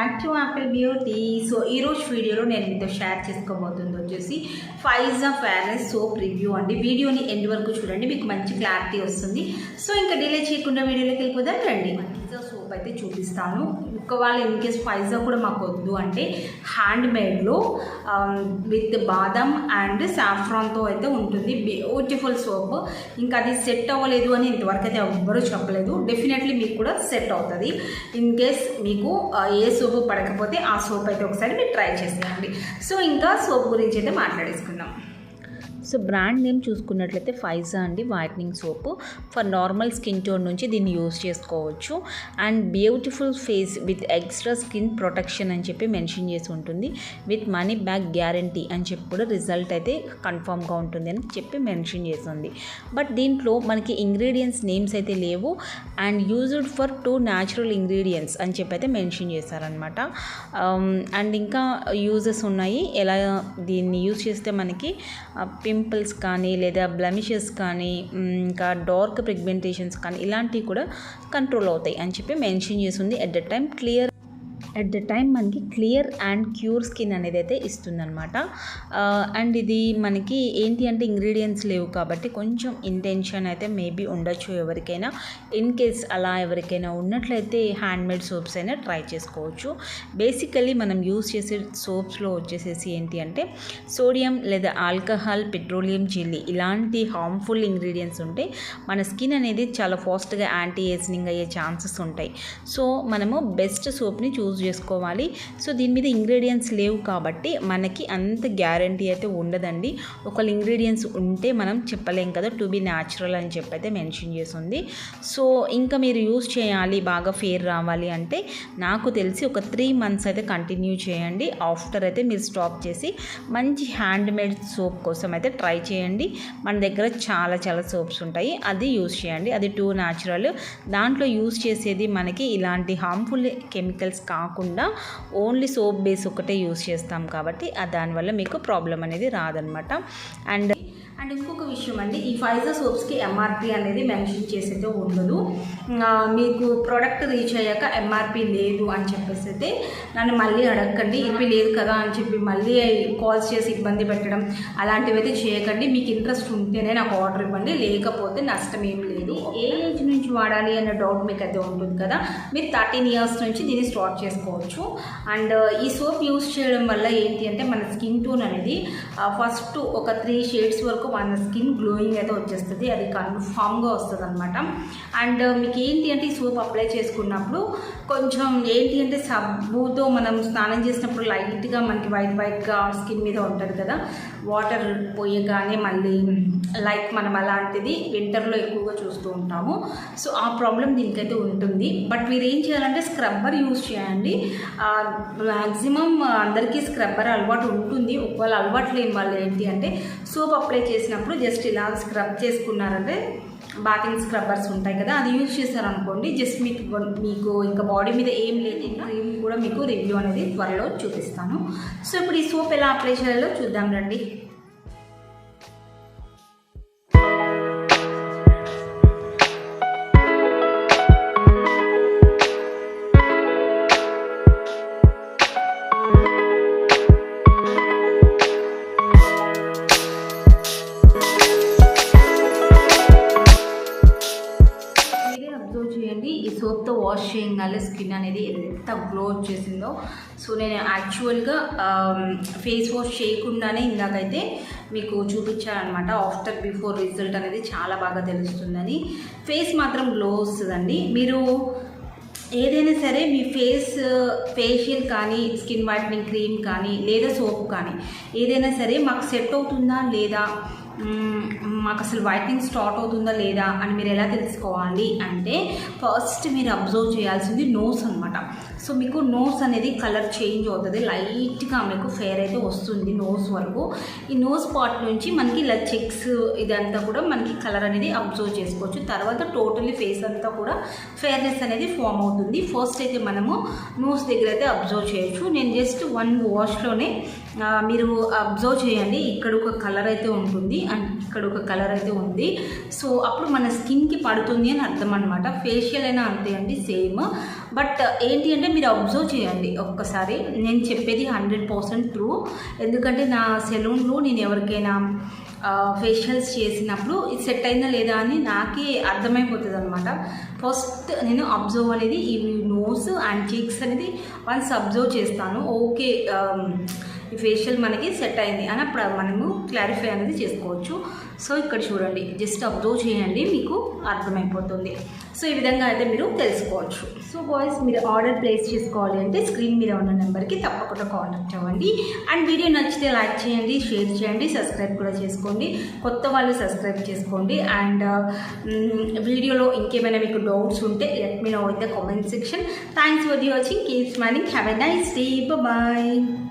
Back to Apple beauty. So ఈరోజు వీడియోలో నేను మీతో షేర్ చేసుకోబోతుంది వచ్చేసి ఫైజా ఫేర్నెస్ సోప్ రివ్యూ అండి. వీడియోని ఎండ్ వరకు చూడండి, మీకు మంచి క్లారిటీ వస్తుంది. సో ఇంకా డిలే చేయకుండా వీడియోలోకి వెళ్ళిపోదాం రండి. ఫైజా సోప్ అయితే చూపిస్తాను. ఒకవేళ ఇన్ కేస్ ఫైజా కూడా మాకు వద్దు అంటే హ్యాండ్ మేడ్లో విత్ బాదం అండ్ సాఫ్రాన్తో అయితే ఉంటుంది. Beautiful soap. ఇంకా అది సెట్ అవ్వలేదు అని ఇంతవరకు అయితే ఎవ్వరూ చెప్పలేదు. డెఫినెట్లీ మీకు కూడా సెట్ అవుతుంది. ఇన్ కేస్ మీకు ఏ సోప్ పడకపోతే ఆ సోప్ అయితే ఒకసారి మీరు ట్రై చేసేయండి. సో ఇంకా సోప్ గురించి అయితే మాట్లాడేసుకుందాం. సో బ్రాండ్ నేమ్ చూసుకున్నట్లయితే ఫైజా అండి, whitening soap. For normal skin tone నుంచి దీన్ని యూజ్ చేసుకోవచ్చు. And beautiful face with extra skin protection అని చెప్పి మెన్షన్ చేసి ఉంటుంది. విత్ మనీ బ్యాక్ గ్యారంటీ అని చెప్పి కూడా రిజల్ట్ అయితే కన్ఫామ్గా ఉంటుంది అని చెప్పి మెన్షన్ చేస్తుంది. బట్ దీంట్లో మనకి ఇంగ్రీడియంట్స్ నేమ్స్ అయితే లేవు. And used for 2 natural ingredients అని చెప్పి అయితే మెన్షన్ చేశారనమాట. అండ్ ఇంకా యూజెస్ ఉన్నాయి. ఎలా దీన్ని యూజ్ చేస్తే మనకి పింపుల్స్ కానీ లేదా బ్లెమిషెస్ కానీ ఇంకా డార్క్ పిగ్మెంటేషన్స్ కానీ ఇలాంటివి కూడా కంట్రోల్ అవుతాయి అని చెప్పి మెన్షన్ చేసింది. ఎట్ ద టైం మనకి క్లియర్ అండ్ క్యూర్ స్కిన్ అనేది అయితే ఇస్తుందన్నమాట. అండ్ ఇది మనకి ఏంటి అంటే ఇంగ్రీడియంట్స్ లేవు కాబట్టి కొంచెం ఇంటెన్షన్ అయితే మేబీ ఉండొచ్చు ఎవరికైనా. ఇన్ కేస్ అలా ఎవరికైనా ఉన్నట్లయితే హ్యాండ్మేడ్ సోప్స్ అయినా ట్రై చేసుకోవచ్చు. బేసికలీ మనం యూస్ చేసే సోప్స్లో వచ్చేసేసి ఏంటి అంటే సోడియం లేదా ఆల్కహాల్, పెట్రోలియం జెల్లీ ఇలాంటి హార్మ్ఫుల్ ఇంగ్రీడియంట్స్ ఉంటే మన స్కిన్ అనేది చాలా ఫాస్ట్గా యాంటీ ఏజింగ్ అయ్యే ఛాన్సెస్ ఉంటాయి. సో మనము బెస్ట్ సోప్ని చూస్ చేసుకోవాలి. సో దీని మీద ఇంగ్రీడియంట్స్ లేవు కాబట్టి మనకి అంత గ్యారంటీ అయితే ఉండదండి. ఒకవేళ ఇంగ్రీడియంట్స్ ఉంటే మనం చెప్పలేం కదా, టు బి న్యాచురల్ అని చెప్పి అయితే మెన్షన్ చేసింది. సో ఇంకా మీరు యూస్ చేయాలి, బాగా ఫేర్ రావాలి అంటే నాకు తెలిసి ఒక 3 months అయితే కంటిన్యూ చేయండి. ఆఫ్టర్ అయితే మీరు స్టాప్ చేసి మంచి హ్యాండ్మేడ్ సోప్ కోసం అయితే ట్రై చేయండి. మన దగ్గర చాలా సోప్స్ ఉంటాయి, అది యూస్ చేయండి. అది 2 న్యాచురల్. దాంట్లో యూస్ చేసేది మనకి ఇలాంటి హార్మ్ఫుల్ కెమికల్స్ కాకుండా ఓన్లీ సోప్ బేస్ ఒకటే యూస్ చేస్తాం కాబట్టి దానివల్ల మీకు ప్రాబ్లం అనేది రాదనమాట. అండ్ ఇంకొక విషయం అండి, ఈ ఫైజా సోప్స్కి ఎంఆర్పి అనేది మెన్షన్ చేసేదే ఉండదు. మీకు ప్రోడక్ట్ రీచ్ అయ్యాక ఎంఆర్పి లేదు అని చెప్పేసి అయితే నన్ను మళ్ళీ అడగకండి. ఇవి లేదు కదా అని చెప్పి మళ్ళీ కాల్స్ చేసి ఇబ్బంది పెట్టడం అలాంటివి అయితే చేయకండి. మీకు ఇంట్రెస్ట్ ఉంటేనే నాకు ఆర్డర్ ఇవ్వండి, లేకపోతే నష్టం ఏం లేదు. ఏ ఏజ్ నుంచి వాడాలి అనే డౌట్ మీకు అయితే ఉంటుంది కదా, మీరు 13 years నుంచి దీన్ని స్టార్ట్ చేసుకోవచ్చు. అండ్ ఈ సోప్ యూస్ చేయడం వల్ల ఏంటి అంటే మన స్కిన్ టోన్ అనేది ఫస్ట్ ఒక 3 shades వరకు మన స్కిన్ గ్లోయింగ్ అయితే వచ్చేస్తుంది. అది కన్ఫామ్గా వస్తుంది అనమాట. అండ్ మీకు ఏంటి అంటే ఈ సోప్ అప్లై చేసుకున్నప్పుడు కొంచెం ఏంటి అంటే సబ్బుతో మనం స్నానం చేసినప్పుడు లైట్గా మనకి వైట్గా స్కిన్ మీద ఉంటుంది కదా, వాటర్ పోయగానే మళ్ళీ లైక్ మనం అలాంటిది వింటర్లో ఎక్కువగా చూస్తూ ఉంటాము. సో ఆ ప్రాబ్లం దీనికైతే ఉంటుంది. బట్ మీరు ఏం చేయాలంటే స్క్రబ్బర్ యూజ్ చేయండి. మ్యాక్సిమం అందరికీ స్క్రబ్బర్ అలవాటు ఉంటుంది. ఒకవేళ అలవాటు లేని వాళ్ళు ఏంటి అంటే సోప్ అప్లై చేసినప్పుడు జస్ట్ ఇలా స్క్రబ్ చేసుకున్నారంటే బాతింగ్ స్క్రబ్బర్స్ ఉంటాయి కదా, అది యూజ్ చేశారనుకోండి, జస్ట్ మీకు ఇంకా బాడీ మీద ఏం లేదు. క్రీమ్ కూడా మీకు రివ్యూ అనేది త్వరలో చూపిస్తాను. సో ఇప్పుడు ఈ సోప్ ఎలా అప్లై చేయాలో చూద్దాం రండి. చేయండి. ఈ సోప్తో వాష్ చేయగానే స్కిన్ అనేది ఎంత గ్లో వచ్చేసిందో. సో నేను యాక్చువల్గా ఫేస్ వాష్ చేయకుండానే ఇందాకైతే మీకు చూపించానమాట. ఆఫ్టర్ బిఫోర్ రిజల్ట్ అనేది చాలా బాగా తెలుస్తుందని. ఫేస్ మాత్రం గ్లో వస్తుందండి. మీరు ఏదైనా సరే మీ ఫేషియల్ కానీ స్కిన్ వైట్నింగ్ క్రీమ్ కానీ లేదా సోప్ కానీ ఏదైనా సరే మాకు సెట్ అవుతుందా లేదా, మాకు అసలు వైట్నింగ్ స్టార్ట్ అవుతుందా లేదా అని మీరు ఎలా తెలుసుకోవాలి అంటే ఫస్ట్ మీరు అబ్జర్వ్ చేయాల్సింది నోస్ అనమాట. సో మీకు నోస్ అనేది కలర్ చేంజ్ అవుతుంది, లైట్గా మీకు ఫేర్ అయితే వస్తుంది నోస్ వరకు. ఈ నోస్ పార్ట్ నుంచి మనకి ఇలా చెక్స్ ఇదంతా కూడా మనకి కలర్ అనేది అబ్జర్వ్ చేసుకోవచ్చు. తర్వాత టోటలీ ఫేస్ అంతా కూడా ఫేర్నెస్ అనేది ఫామ్ అవుతుంది. ఫస్ట్ అయితే మనము నోస్ దగ్గర అయితే అబ్జర్వ్ చేయొచ్చు. నేను జస్ట్ 1 washలోనే మీరు అబ్జర్వ్ చేయండి, ఇక్కడ ఒక కలర్ అయితే ఉంటుంది అండ్ ఇక్కడ ఒక కలర్ అయితే ఉంది. సో అప్పుడు మన స్కిన్కి పడుతుంది అని అర్థం అనమాట. ఫేషియల్ అయినా అంతే అండి, సేమ్. బట్ ఏంటి అంటే మీరు అబ్జర్వ్ చేయండి ఒక్కసారి. నేను చెప్పేది 100% ట్రూ. ఎందుకంటే నా సెలూన్లో నేను ఎవరికైనా ఫేషియల్స్ చేసినప్పుడు ఇది సెట్ అయిందా లేదా అని నాకే అర్థమైపోతుంది అనమాట. ఫస్ట్ నేను అబ్జర్వ్ అనేది ఈ నోస్ అండ్ చీక్స్ అనేది వన్స్ అబ్జర్వ్ చేస్తాను. ఓకే, ఈ ఫేషియల్ మనకి సెట్ అయింది అని అప్పుడు మనము క్లారిఫై అనేది చేసుకోవచ్చు. సో ఇక్కడ చూడండి, జస్ట్ అబ్జర్వ్ చేయండి, మీకు అర్థమైపోతుంది. సో ఈ విధంగా అయితే మీరు తెలుసుకోవచ్చు. సో బాయ్స్, మీరు ఆర్డర్ ప్లేస్ చేసుకోవాలి అంటే స్క్రీన్ మీద ఉన్న నెంబర్కి తప్పకుండా కాంటాక్ట్ అవ్వండి. అండ్ వీడియో నచ్చితే లైక్ చేయండి, షేర్ చేయండి, సబ్స్క్రైబ్ కూడా చేసుకోండి. కొత్త వాళ్ళు సబ్స్క్రైబ్ చేసుకోండి. అండ్ వీడియోలో ఇంకేమైనా మీకు డౌట్స్ ఉంటే let me know in the comment section. Thanks for watching. Keep smiling. Have a nice day. Bye.